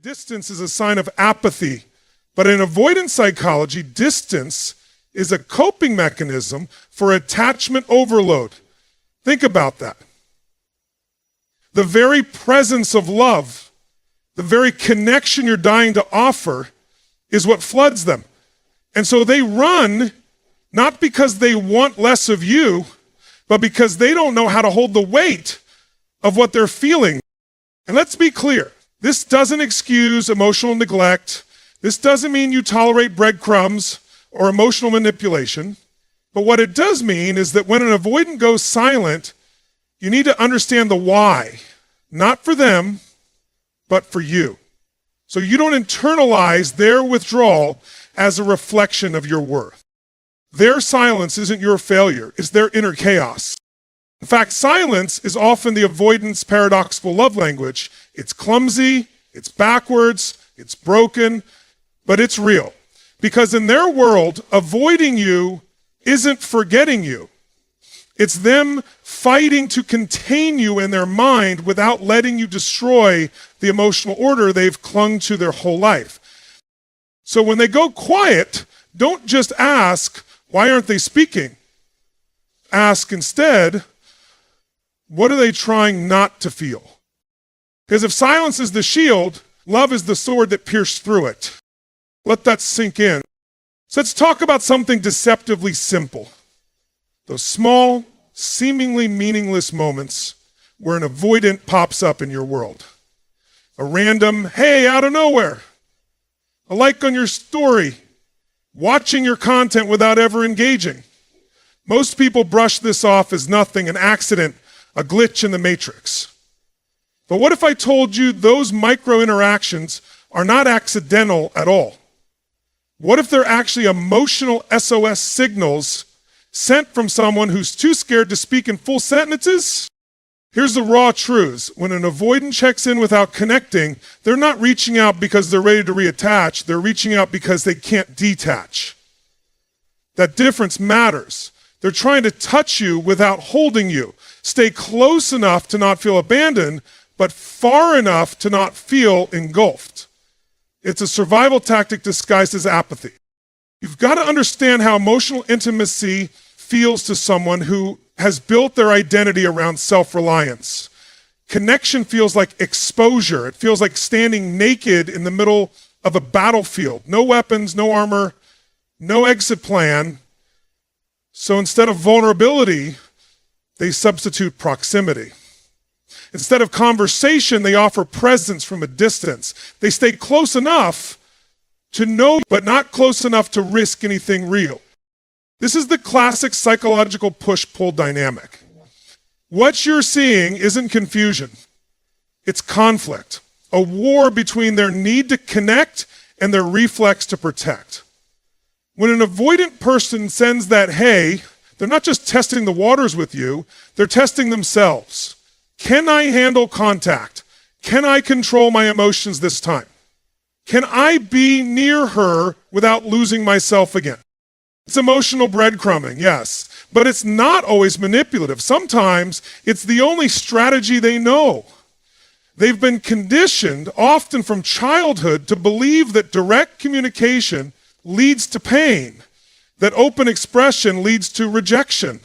Distance is a sign of apathy, but in avoidance psychology, distance is a coping mechanism for attachment overload. Think about that. The very presence of love, the very connection you're dying to offer is what floods them. And so they run, not because they want less of you, but because they don't know how to hold the weight of what they're feeling. And let's be clear, this doesn't excuse emotional neglect. This doesn't mean you tolerate breadcrumbs or emotional manipulation. But what it does mean is that when an avoidant goes silent, you need to understand the why, not for them, but for you. So you don't internalize their withdrawal as a reflection of your worth. Their silence isn't your failure, it's their inner chaos. In fact, silence is often the avoidance paradoxical love language. It's clumsy, it's backwards, it's broken, but it's real. Because in their world, avoiding you isn't forgetting you. It's them fighting to contain you in their mind without letting you destroy the emotional order they've clung to their whole life. So when they go quiet, don't just ask, why aren't they speaking? Ask instead, what are they trying not to feel? Because if silence is the shield, love is the sword that pierced through it. Let that sink in. So let's talk about something deceptively simple. Those small, seemingly meaningless moments where an avoidant pops up in your world. A random, hey, out of nowhere. A like on your story. Watching your content without ever engaging. Most people brush this off as nothing, an accident, a glitch in the matrix. But what if I told you those micro interactions are not accidental at all? What if they're actually emotional SOS signals sent from someone who's too scared to speak in full sentences? Here's the raw truths. When an avoidant checks in without connecting, they're not reaching out because they're ready to reattach. They're reaching out because they can't detach. That difference matters. They're trying to touch you without holding you. Stay close enough to not feel abandoned, but far enough to not feel engulfed. It's a survival tactic disguised as apathy. You've got to understand how emotional intimacy feels to someone who has built their identity around self-reliance. Connection feels like exposure. It feels like standing naked in the middle of a battlefield. No weapons, no armor, no exit plan. So instead of vulnerability, they substitute proximity. Instead of conversation, they offer presence from a distance. They stay close enough to know, but not close enough to risk anything real. This is the classic psychological push-pull dynamic. What you're seeing isn't confusion. It's conflict, a war between their need to connect and their reflex to protect. When an avoidant person sends that hey, they're not just testing the waters with you, they're testing themselves. Can I handle contact? Can I control my emotions this time? Can I be near her without losing myself again? It's emotional breadcrumbing, yes, but it's not always manipulative. Sometimes it's the only strategy they know. They've been conditioned, often from childhood, to believe that direct communication leads to pain, that open expression leads to rejection.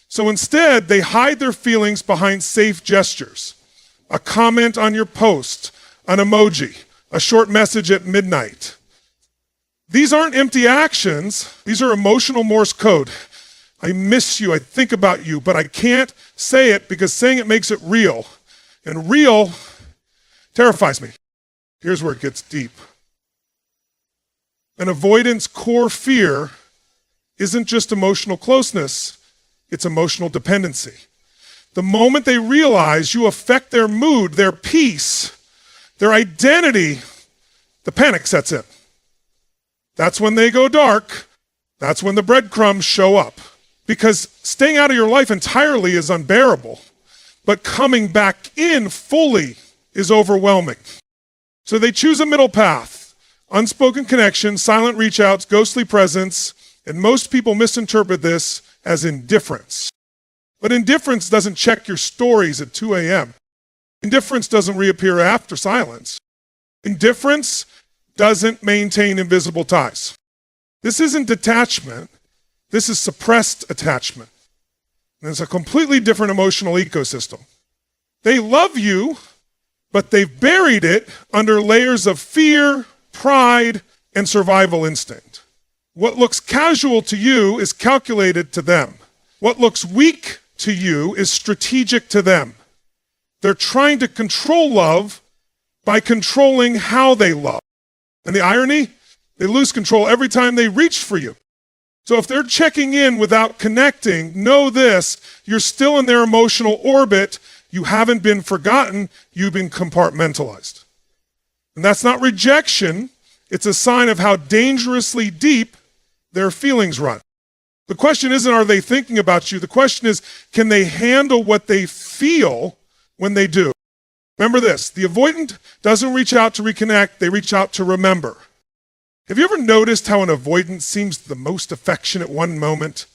So instead, they hide their feelings behind safe gestures. A comment on your post, an emoji, a short message at midnight. These aren't empty actions. These are emotional Morse code. I miss you, I think about you, but I can't say it because saying it makes it real. And real terrifies me. Here's where it gets deep. An avoidance core fear isn't just emotional closeness, it's emotional dependency. The moment they realize you affect their mood, their peace, their identity, the panic sets in. That's when they go dark. That's when the breadcrumbs show up. Because staying out of your life entirely is unbearable, but coming back in fully is overwhelming. So they choose a middle path. Unspoken connection, silent reach outs, ghostly presence, and most people misinterpret this as indifference. But indifference doesn't check your stories at 2 a.m. Indifference doesn't reappear after silence. Indifference doesn't maintain invisible ties. This isn't detachment. This is suppressed attachment. And it's a completely different emotional ecosystem. They love you, but they've buried it under layers of fear, pride, and survival instinct. What looks casual to you is calculated to them. What looks weak to you is strategic to them. They're trying to control love by controlling how they love. And the irony, they lose control every time they reach for you. So if they're checking in without connecting, know this, you're still in their emotional orbit. You haven't been forgotten, you've been compartmentalized. And that's not rejection, it's a sign of how dangerously deep their feelings run. The question isn't, are they thinking about you? The question is, can they handle what they feel when they do? Remember this, the avoidant doesn't reach out to reconnect, they reach out to remember. Have you ever noticed how an avoidant seems the most affectionate one moment,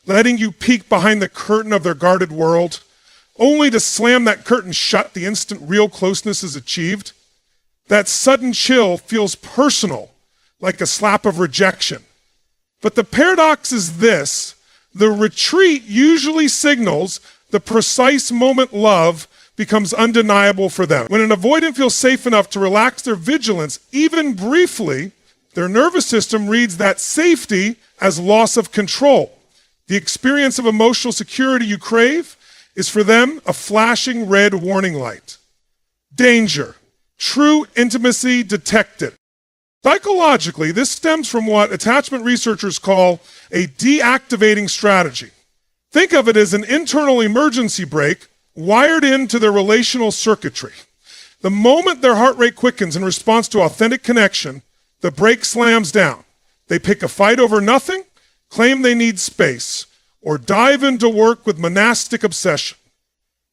letting you peek behind the curtain of their guarded world, only to slam that curtain shut the instant real closeness is achieved? That sudden chill feels personal, like a slap of rejection. But the paradox is this, the retreat usually signals the precise moment love becomes undeniable for them. When an avoidant feels safe enough to relax their vigilance, even briefly, their nervous system reads that safety as loss of control. The experience of emotional security you crave is for them a flashing red warning light. Danger. True intimacy detected. Psychologically, this stems from what attachment researchers call a deactivating strategy. Think of it as an internal emergency brake wired into their relational circuitry. The moment their heart rate quickens in response to authentic connection, the brake slams down. They pick a fight over nothing, claim they need space, or dive into work with monastic obsession.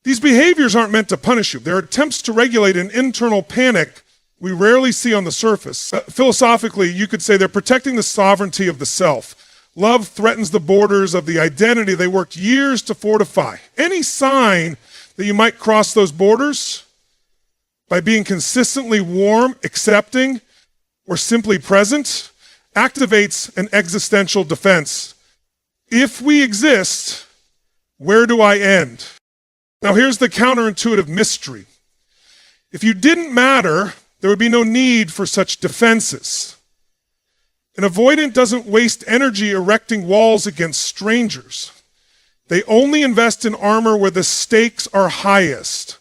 These behaviors aren't meant to punish you. They're attempts to regulate an internal panic we rarely see on the surface. Philosophically, you could say they're protecting the sovereignty of the self. Love threatens the borders of the identity they worked years to fortify. Any sign that you might cross those borders by being consistently warm, accepting, or simply present activates an existential defense. If we exist, where do I end? Now here's the counterintuitive mystery. If you didn't matter, there would be no need for such defenses. An avoidant doesn't waste energy erecting walls against strangers. They only invest in armor where the stakes are highest,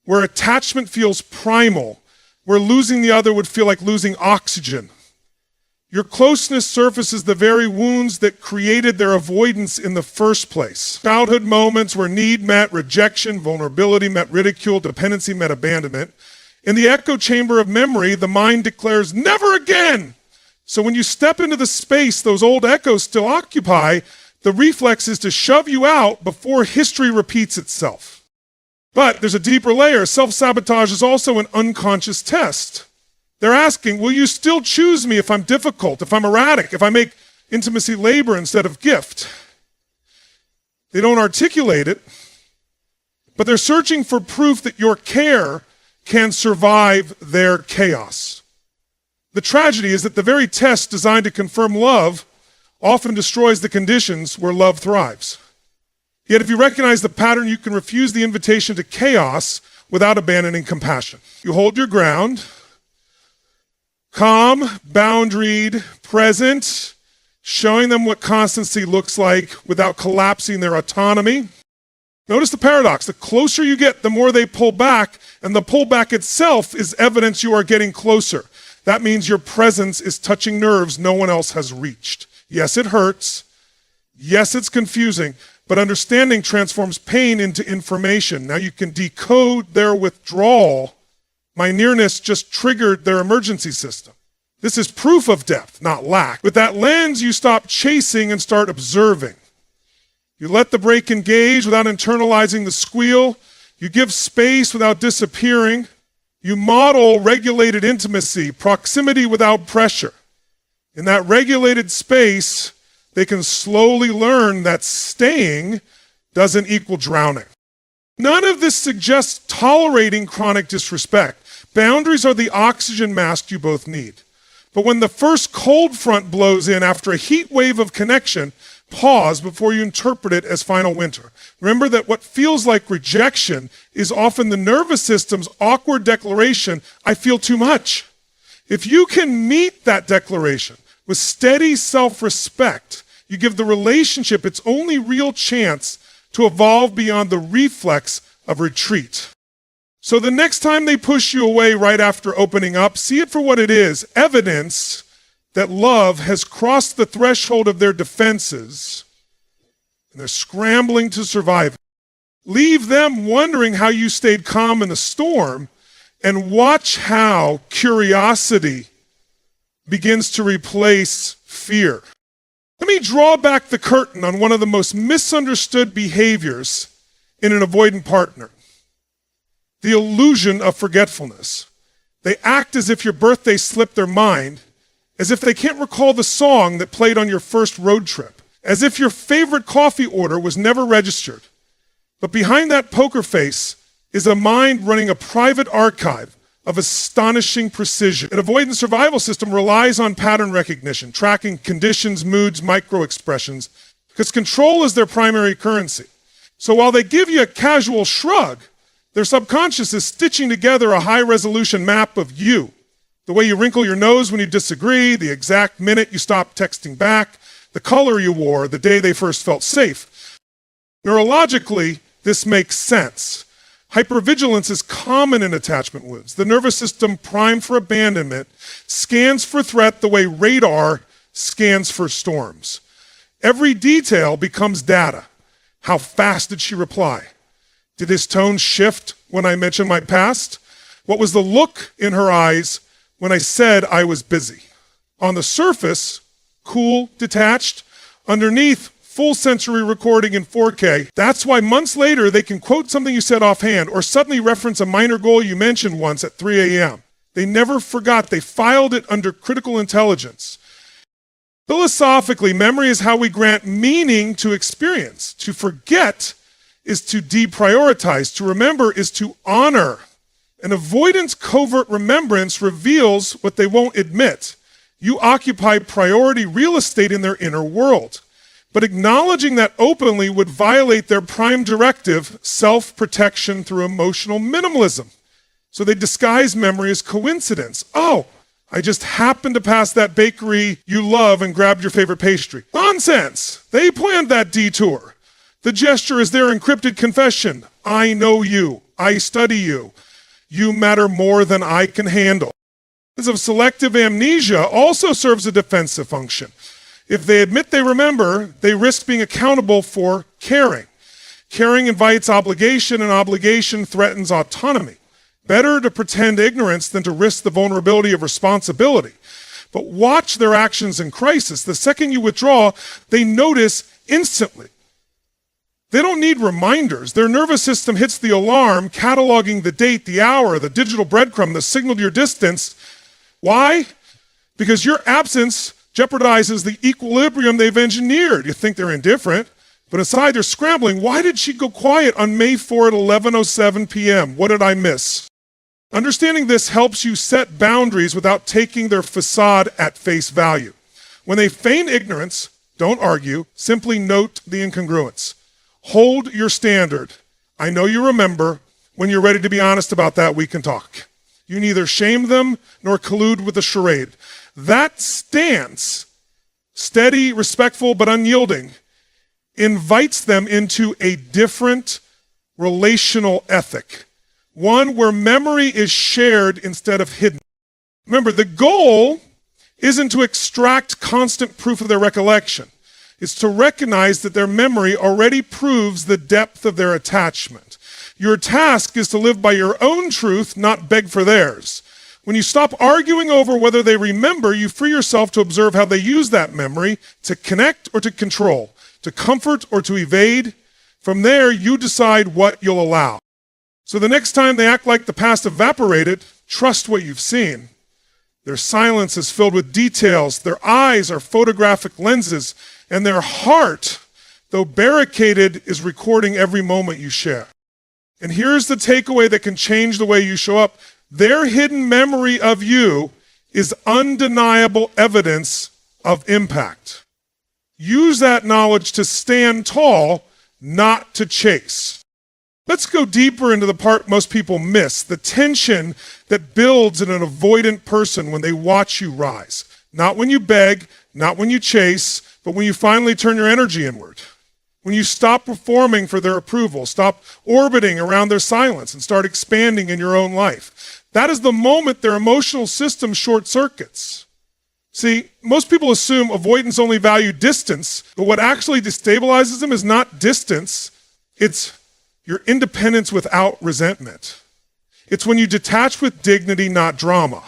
where attachment feels primal, where losing the other would feel like losing oxygen. Your closeness surfaces the very wounds that created their avoidance in the first place. Childhood moments where need met rejection, vulnerability met ridicule, dependency met abandonment. In the echo chamber of memory, the mind declares, never again. So when you step into the space those old echoes still occupy, the reflex is to shove you out before history repeats itself. But there's a deeper layer. Self-sabotage is also an unconscious test. They're asking, will you still choose me if I'm difficult, if I'm erratic, if I make intimacy labor instead of gift? They don't articulate it, but they're searching for proof that your care can survive their chaos. The tragedy is that the very test designed to confirm love often destroys the conditions where love thrives. Yet if you recognize the pattern, you can refuse the invitation to chaos without abandoning compassion. You hold your ground, calm, boundaried, present, showing them what constancy looks like without collapsing their autonomy. Notice the paradox. The closer you get, the more they pull back, and the pullback itself is evidence you are getting closer. That means your presence is touching nerves no one else has reached. Yes, it hurts. Yes, it's confusing, but understanding transforms pain into information. Now you can decode their withdrawal. My nearness just triggered their emergency system. This is proof of depth, not lack. With that lens, you stop chasing and start observing. You let the brake engage without internalizing the squeal. You give space without disappearing. You model regulated intimacy, proximity without pressure. In that regulated space, they can slowly learn that staying doesn't equal drowning. None of this suggests tolerating chronic disrespect, Boundaries are the oxygen mask you both need. But when the first cold front blows in after a heat wave of connection, pause before you interpret it as final winter. Remember that what feels like rejection is often the nervous system's awkward declaration, I feel too much. If you can meet that declaration with steady self-respect, you give the relationship its only real chance to evolve beyond the reflex of retreat. So the next time they push you away right after opening up, see it for what it is, evidence that love has crossed the threshold of their defenses and they're scrambling to survive. Leave them wondering how you stayed calm in the storm and watch how curiosity begins to replace fear. Let me draw back the curtain on one of the most misunderstood behaviors in an avoidant partner. The illusion of forgetfulness. They act as if your birthday slipped their mind, as if they can't recall the song that played on your first road trip, as if your favorite coffee order was never registered. But behind that poker face is a mind running a private archive of astonishing precision. An avoidant survival system relies on pattern recognition, tracking conditions, moods, micro-expressions, because control is their primary currency. So while they give you a casual shrug, their subconscious is stitching together a high-resolution map of you. The way you wrinkle your nose when you disagree, the exact minute you stop texting back, the color you wore the day they first felt safe. Neurologically, this makes sense. Hypervigilance is common in attachment wounds. The nervous system, primed for abandonment, scans for threat the way radar scans for storms. Every detail becomes data. How fast did she reply? Did his tone shift when I mentioned my past? What was the look in her eyes when I said I was busy? On the surface, cool, detached. Underneath, full sensory recording in 4K. That's why months later they can quote something you said offhand or suddenly reference a minor goal you mentioned once at 3 a.m. They never forgot. They filed it under critical intelligence. Philosophically, memory is how we grant meaning to experience. To forget is to deprioritize. To remember is to honor. An avoidance covert remembrance reveals what they won't admit. You occupy priority real estate in their inner world. But acknowledging that openly would violate their prime directive, self-protection through emotional minimalism. So they disguise memory as coincidence. Oh, I just happened to pass that bakery you love and grabbed your favorite pastry. Nonsense! They planned that detour. The gesture is their encrypted confession. I know you. I study you. You matter more than I can handle. Because of selective amnesia also serves a defensive function. If they admit they remember, they risk being accountable for caring. Caring invites obligation, and obligation threatens autonomy. Better to pretend ignorance than to risk the vulnerability of responsibility. But watch their actions in crisis. The second you withdraw, they notice instantly. They don't need reminders. Their nervous system hits the alarm, cataloging the date, the hour, the digital breadcrumb, the signal to your distance. Why? Because your absence jeopardizes the equilibrium they've engineered. You think they're indifferent, but inside they're scrambling. Why did she go quiet on May 4 at 11:07 p.m.? What did I miss? Understanding this helps you set boundaries without taking their facade at face value. When they feign ignorance, don't argue, simply note the incongruence. Hold your standard. I know you remember. When you're ready to be honest about that, we can talk. You neither shame them nor collude with the charade. That stance, steady, respectful, but unyielding, invites them into a different relational ethic, one where memory is shared instead of hidden. Remember, the goal isn't to extract constant proof of their recollection. It's to recognize that their memory already proves the depth of their attachment. Your task is to live by your own truth, not beg for theirs. When you stop arguing over whether they remember, you free yourself to observe how they use that memory to connect or to control, to comfort or to evade. From there, you decide what you'll allow. So the next time they act like the past evaporated, trust what you've seen. Their silence is filled with details, their eyes are photographic lenses, and their heart, though barricaded, is recording every moment you share. And here's the takeaway that can change the way you show up. Their hidden memory of you is undeniable evidence of impact. Use that knowledge to stand tall, not to chase. Let's go deeper into the part most people miss, the tension that builds in an avoidant person when they watch you rise. Not when you beg, not when you chase, but when you finally turn your energy inward. When you stop performing for their approval, stop orbiting around their silence, and start expanding in your own life. That is the moment their emotional system short circuits. See, most people assume avoidants only value distance, but what actually destabilizes them is not distance, it's your independence without resentment. It's when you detach with dignity, not drama.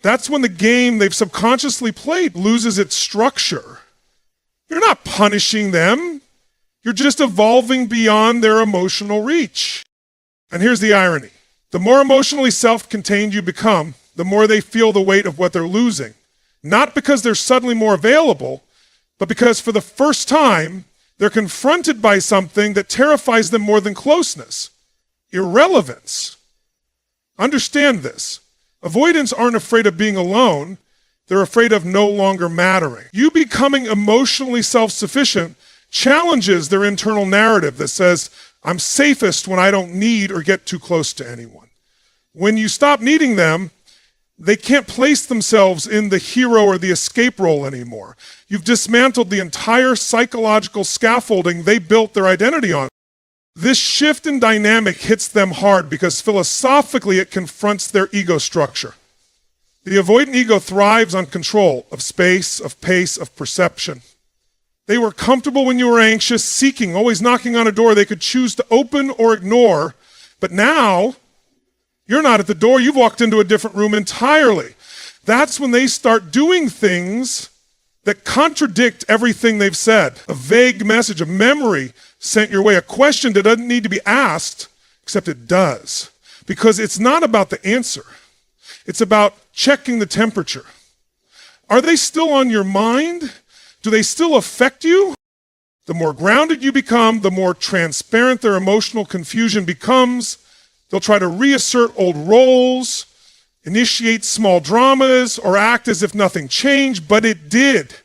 That's when the game they've subconsciously played loses its structure. You're not punishing them. You're just evolving beyond their emotional reach. And here's the irony. The more emotionally self-contained you become, the more they feel the weight of what they're losing. Not because they're suddenly more available, but because for the first time, they're confronted by something that terrifies them more than closeness: irrelevance. Understand this. Avoidants aren't afraid of being alone. They're afraid of no longer mattering. You becoming emotionally self-sufficient challenges their internal narrative that says, I'm safest when I don't need or get too close to anyone. When you stop needing them, they can't place themselves in the hero or the escape role anymore. You've dismantled the entire psychological scaffolding they built their identity on. This shift in dynamic hits them hard because philosophically it confronts their ego structure. The avoidant ego thrives on control of space, of pace, of perception. They were comfortable when you were anxious, seeking, always knocking on a door they could choose to open or ignore. But now, you're not at the door, you've walked into a different room entirely. That's when they start doing things that contradict everything they've said. A vague message, a memory sent your way, a question that doesn't need to be asked, except it does. Because it's not about the answer. It's about checking the temperature. Are they still on your mind? Do they still affect you? The more grounded you become, the more transparent their emotional confusion becomes. They'll try to reassert old roles, initiate small dramas, or act as if nothing changed, but it did.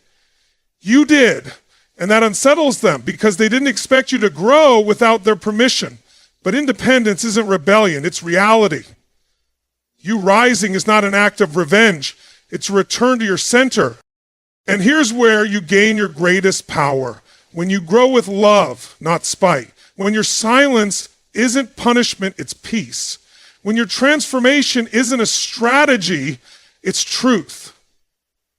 You did. And that unsettles them because they didn't expect you to grow without their permission. But independence isn't rebellion, it's reality. You rising is not an act of revenge. It's a return to your center. And here's where you gain your greatest power. When you grow with love, not spite. When your silence isn't punishment, it's peace. When your transformation isn't a strategy, it's truth.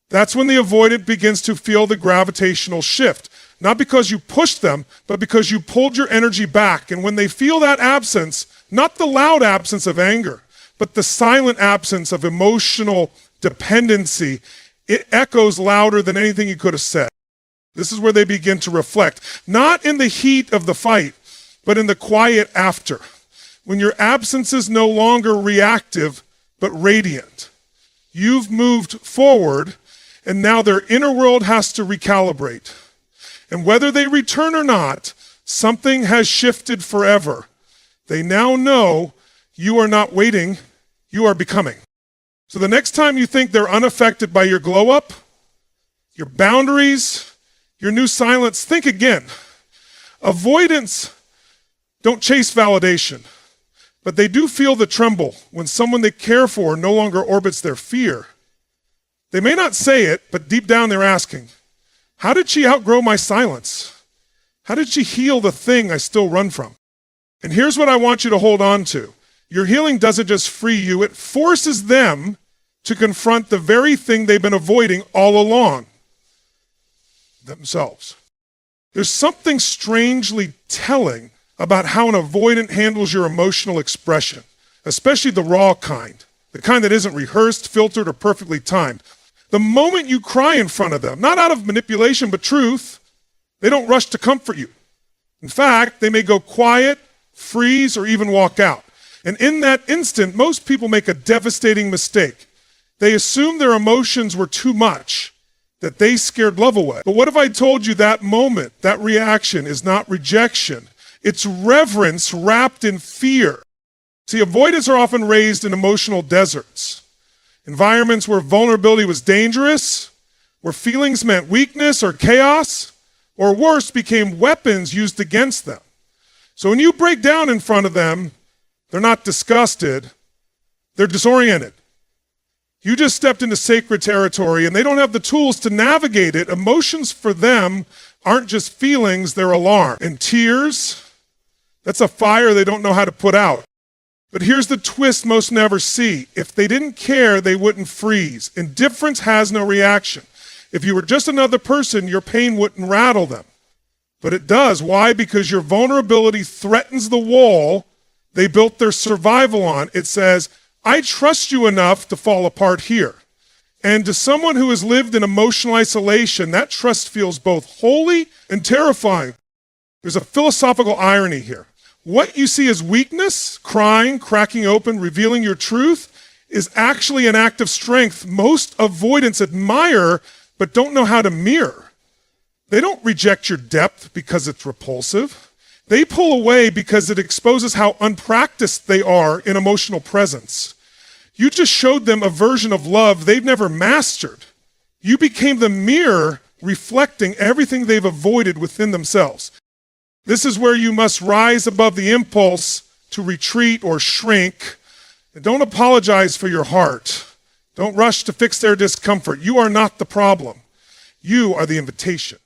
That's when the avoidant begins to feel the gravitational shift. Not because you pushed them, but because you pulled your energy back. And when they feel that absence, not the loud absence of anger, but the silent absence of emotional dependency, it echoes louder than anything you could have said. This is where they begin to reflect, not in the heat of the fight, but in the quiet after. When your absence is no longer reactive, but radiant. You've moved forward, and now their inner world has to recalibrate. And whether they return or not, something has shifted forever. They now know you are not waiting, you are becoming. So the next time you think they're unaffected by your glow up, your boundaries, your new silence, think again. Avoidants don't chase validation, but they do feel the tremble when someone they care for no longer orbits their fear. They may not say it, but deep down they're asking, how did she outgrow my silence? How did she heal the thing I still run from? And here's what I want you to hold on to. Your healing doesn't just free you, it forces them to confront the very thing they've been avoiding all along, themselves. There's something strangely telling about how an avoidant handles your emotional expression, especially the raw kind, the kind that isn't rehearsed, filtered, or perfectly timed. The moment you cry in front of them, not out of manipulation, but truth, they don't rush to comfort you. In fact, they may go quiet, freeze, or even walk out. And in that instant, most people make a devastating mistake. They assume their emotions were too much, that they scared love away. But what if I told you that moment, that reaction is not rejection? It's reverence wrapped in fear. See, avoidants are often raised in emotional deserts, environments where vulnerability was dangerous, where feelings meant weakness or chaos, or worse, became weapons used against them. So when you break down in front of them, they're not disgusted, they're disoriented. You just stepped into sacred territory and they don't have the tools to navigate it. Emotions for them aren't just feelings, they're alarm. And tears, that's a fire they don't know how to put out. But here's the twist most never see. If they didn't care, they wouldn't freeze. Indifference has no reaction. If you were just another person, your pain wouldn't rattle them. But it does. Why? Because your vulnerability threatens the wall they built their survival on. It says, I trust you enough to fall apart here. And to someone who has lived in emotional isolation, that trust feels both holy and terrifying. There's a philosophical irony here. What you see as weakness, crying, cracking open, revealing your truth, is actually an act of strength most avoidants admire but don't know how to mirror. They don't reject your depth because it's repulsive. They pull away because it exposes how unpracticed they are in emotional presence. You just showed them a version of love they've never mastered. You became the mirror reflecting everything they've avoided within themselves. This is where you must rise above the impulse to retreat or shrink. And don't apologize for your heart. Don't rush to fix their discomfort. You are not the problem. You are the invitation.